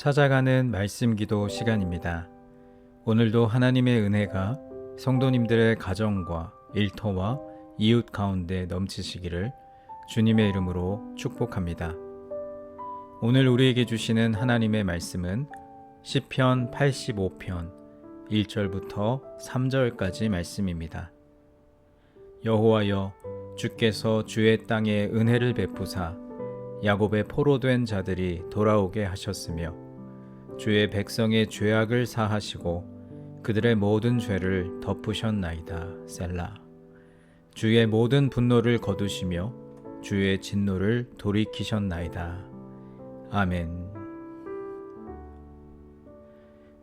찾아가는 말씀 기도 시간입니다. 오늘도 하나님의 은혜가 성도님들의 가정과 일터와 이웃 가운데 넘치시기를 주님의 이름으로 축복합니다. 오늘 우리에게 주시는 하나님의 말씀은 시편 85편 1절부터 3절까지 말씀입니다. 여호와여, 주께서 주의 땅에 은혜를 베푸사 야곱의 포로된 자들이 돌아오게 하셨으며 주의 백성의 죄악을 사하시고 그들의 모든 죄를 덮으셨나이다. 셀라. 주의 모든 분노를 거두시며 주의 진노를 돌이키셨나이다. 아멘.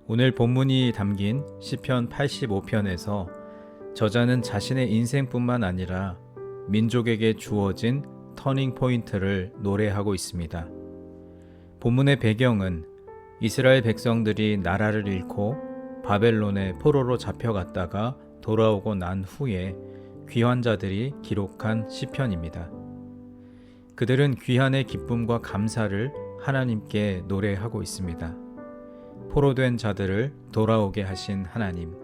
오늘 본문이 담긴 시편 85편에서 저자는 자신의 인생뿐만 아니라 민족에게 주어진 터닝 포인트를 노래하고 있습니다. 본문의 배경은 이스라엘 백성들이 나라를 잃고 바벨론의 포로로 잡혀갔다가 돌아오고 난 후에 귀환자들이 기록한 시편입니다. 그들은 귀환의 기쁨과 감사를 하나님께 노래하고 있습니다. 포로된 자들을 돌아오게 하신 하나님,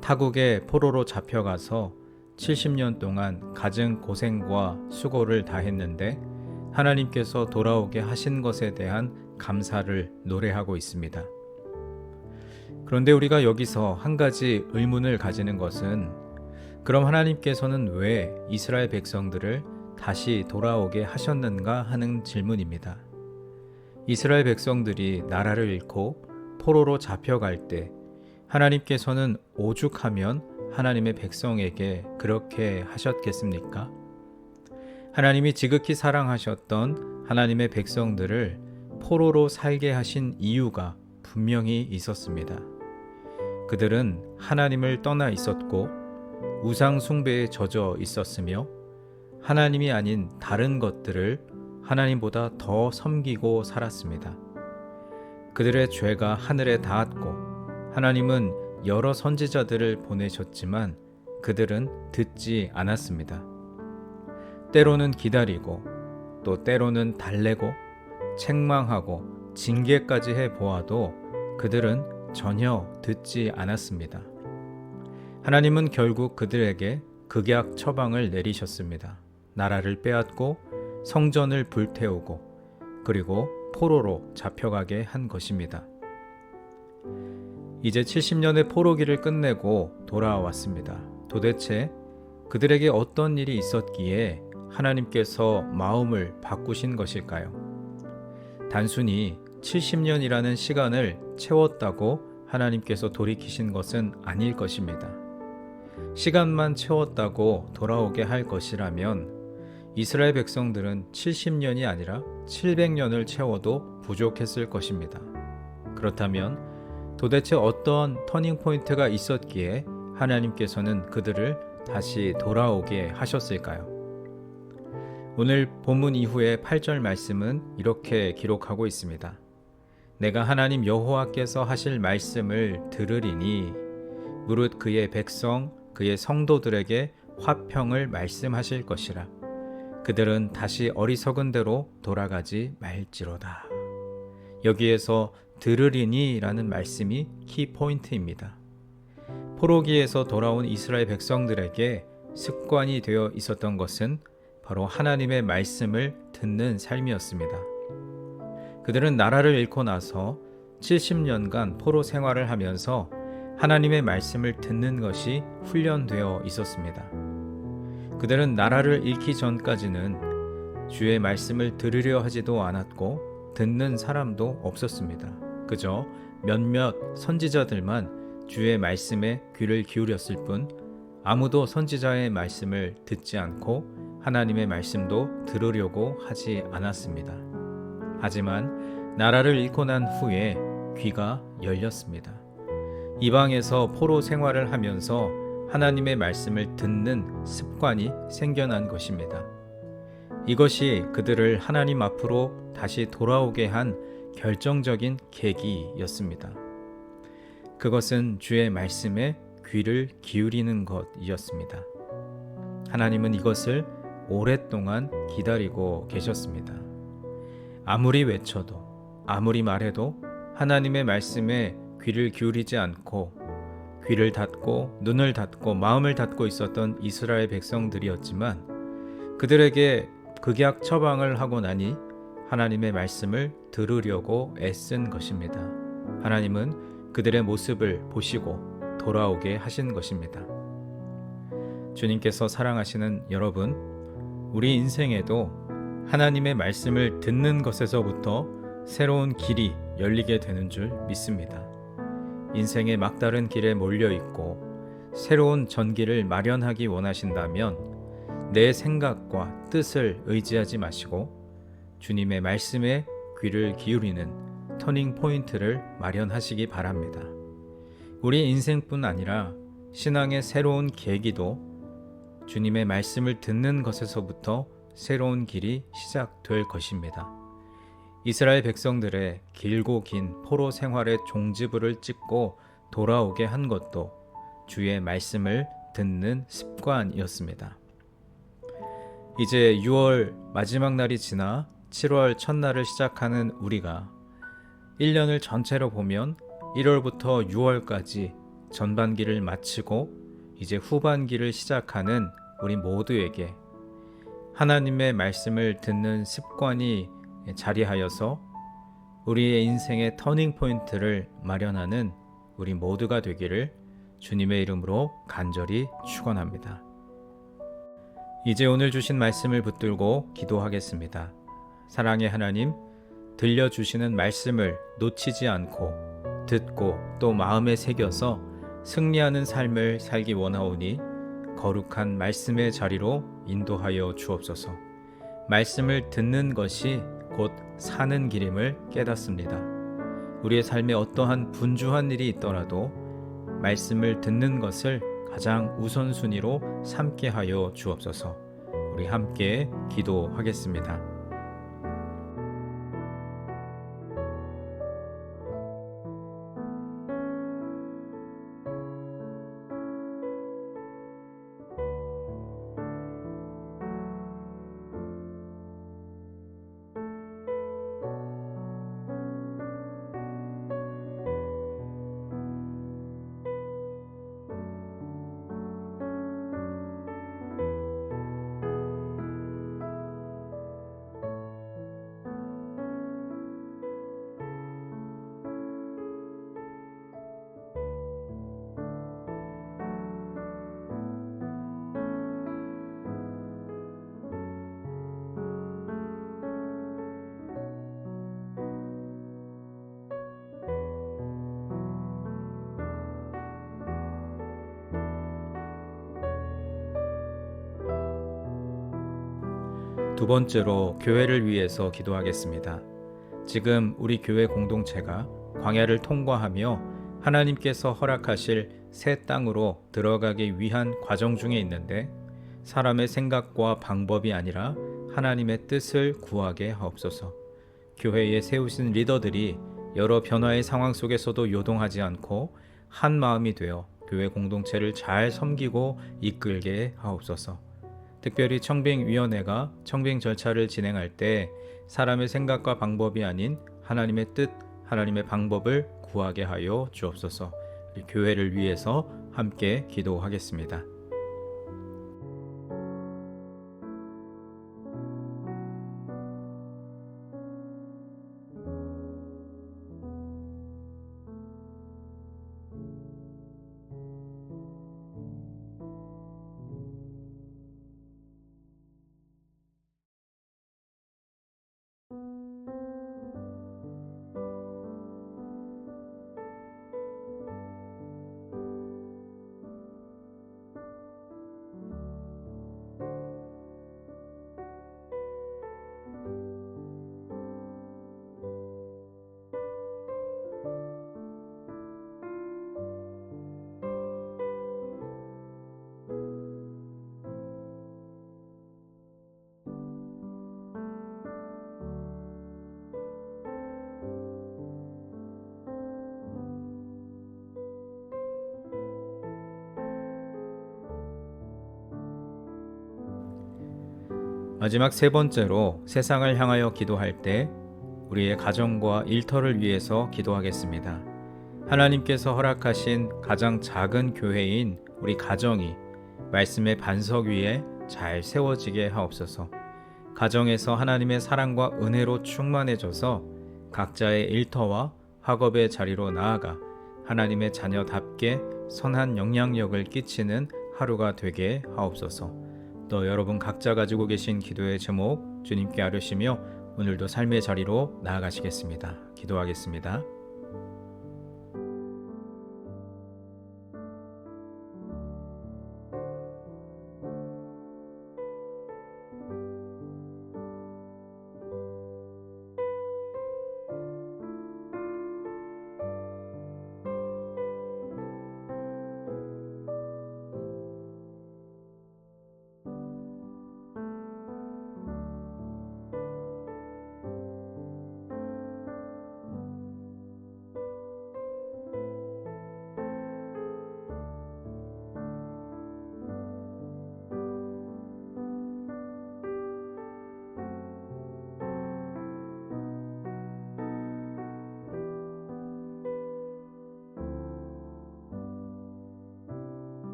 타국의 포로로 잡혀가서 70년 동안 갖은 고생과 수고를 다했는데 하나님께서 돌아오게 하신 것에 대한 감사를 노래하고 있습니다. 그런데 우리가 여기서 한 가지 의문을 가지는 것은, 그럼 하나님께서는 왜 이스라엘 백성들을 다시 돌아오게 하셨는가 하는 질문입니다. 이스라엘 백성들이 나라를 잃고 포로로 잡혀갈 때 하나님께서는 오죽하면 하나님의 백성에게 그렇게 하셨겠습니까? 하나님이 지극히 사랑하셨던 하나님의 백성들을 포로로 살게 하신 이유가 분명히 있었습니다. 그들은 하나님을 떠나 있었고 우상 숭배에 젖어 있었으며 하나님이 아닌 다른 것들을 하나님보다 더 섬기고 살았습니다. 그들의 죄가 하늘에 닿았고 하나님은 여러 선지자들을 보내셨지만 그들은 듣지 않았습니다. 때로는 기다리고 또 때로는 달래고 책망하고 징계까지 해보아도 그들은 전혀 듣지 않았습니다. 하나님은 결국 그들에게 극약 처방을 내리셨습니다. 나라를 빼앗고 성전을 불태우고 그리고 포로로 잡혀가게 한 것입니다. 이제 70년의 포로기를 끝내고 돌아왔습니다. 도대체 그들에게 어떤 일이 있었기에 하나님께서 마음을 바꾸신 것일까요? 단순히 70년이라는 시간을 채웠다고 하나님께서 돌이키신 것은 아닐 것입니다. 시간만 채웠다고 돌아오게 할 것이라면 이스라엘 백성들은 70년이 아니라 700년을 채워도 부족했을 것입니다. 그렇다면 도대체 어떤 터닝 포인트가 있었기에 하나님께서는 그들을 다시 돌아오게 하셨을까요? 오늘 본문 이후의 8절 말씀은 이렇게 기록하고 있습니다. 내가 하나님 여호와께서 하실 말씀을 들으리니 무릇 그의 백성 그의 성도들에게 화평을 말씀하실 것이라. 그들은 다시 어리석은 대로 돌아가지 말지로다. 여기에서 들으리니 라는 말씀이 키포인트입니다. 포로기에서 돌아온 이스라엘 백성들에게 습관이 되어 있었던 것은 바로 하나님의 말씀을 듣는 삶이었습니다. 그들은 나라를 잃고 나서 70년간 포로 생활을 하면서 하나님의 말씀을 듣는 것이 훈련되어 있었습니다. 그들은 나라를 잃기 전까지는 주의 말씀을 들으려 하지도 않았고 듣는 사람도 없었습니다. 그저 몇몇 선지자들만 주의 말씀에 귀를 기울였을 뿐 아무도 선지자의 말씀을 듣지 않고 하나님의 말씀도 들으려고 하지 않았습니다. 하지만 나라를 잃고 난 후에 귀가 열렸습니다. 이방에서 포로 생활을 하면서 하나님의 말씀을 듣는 습관이 생겨난 것입니다. 이것이 그들을 하나님 앞으로 다시 돌아오게 한 결정적인 계기였습니다. 그것은 주의 말씀에 귀를 기울이는 것이었습니다. 하나님은 이것을 오랫동안 기다리고 계셨습니다. 아무리 외쳐도 아무리 말해도 하나님의 말씀에 귀를 기울이지 않고 귀를 닫고 눈을 닫고 마음을 닫고 있었던 이스라엘 백성들이었지만 그들에게 극약 처방을 하고 나니 하나님의 말씀을 들으려고 애쓴 것입니다. 하나님은 그들의 모습을 보시고 돌아오게 하신 것입니다. 주님께서 사랑하시는 여러분, 우리 인생에도 하나님의 말씀을 듣는 것에서부터 새로운 길이 열리게 되는 줄 믿습니다. 인생의 막다른 길에 몰려 있고 새로운 전기를 마련하기 원하신다면 내 생각과 뜻을 의지하지 마시고 주님의 말씀에 귀를 기울이는 터닝 포인트를 마련하시기 바랍니다. 우리 인생뿐 아니라 신앙의 새로운 계기도 주님의 말씀을 듣는 것에서부터 새로운 길이 시작될 것입니다. 이스라엘 백성들의 길고 긴 포로 생활의 종지부를 찍고 돌아오게 한 것도 주의 말씀을 듣는 습관이었습니다. 이제 6월 마지막 날이 지나 7월 첫날을 시작하는 우리가 1년을 전체로 보면 1월부터 6월까지 전반기를 마치고 이제 후반기를 시작하는 우리 모두에게 하나님의 말씀을 듣는 습관이 자리하여서 우리의 인생의 터닝 포인트를 마련하는 우리 모두가 되기를 주님의 이름으로 간절히 축원합니다. 이제 오늘 주신 말씀을 붙들고 기도하겠습니다. 사랑의 하나님, 들려주시는 말씀을 놓치지 않고 듣고 또 마음에 새겨서 승리하는 삶을 살기 원하오니 거룩한 말씀의 자리로 인도하여 주옵소서. 말씀을 듣는 것이 곧 사는 길임을 깨닫습니다. 우리의 삶에 어떠한 분주한 일이 있더라도 말씀을 듣는 것을 가장 우선순위로 삼게 하여 주옵소서. 우리 함께 기도하겠습니다. 두 번째로 교회를 위해서 기도하겠습니다. 지금 우리 교회 공동체가 광야를 통과하며 하나님께서 허락하실 새 땅으로 들어가기 위한 과정 중에 있는데 사람의 생각과 방법이 아니라 하나님의 뜻을 구하게 하옵소서. 교회에 세우신 리더들이 여러 변화의 상황 속에서도 요동하지 않고 한 마음이 되어 교회 공동체를 잘 섬기고 이끌게 하옵소서. 특별히 청빙위원회가 청빙 절차를 진행할 때 사람의 생각과 방법이 아닌 하나님의 뜻, 하나님의 방법을 구하게 하여 주옵소서. 우리 교회를 위해서 함께 기도하겠습니다. 마지막 세 번째로 세상을 향하여 기도할 때 우리의 가정과 일터를 위해서 기도하겠습니다. 하나님께서 허락하신 가장 작은 교회인 우리 가정이 말씀의 반석 위에 잘 세워지게 하옵소서. 가정에서 하나님의 사랑과 은혜로 충만해져서 각자의 일터와 학업의 자리로 나아가 하나님의 자녀답게 선한 영향력을 끼치는 하루가 되게 하옵소서. 또 여러분 각자 가지고 계신 기도의 제목 주님께 아뢰시며 오늘도 삶의 자리로 나아가시겠습니다. 기도하겠습니다.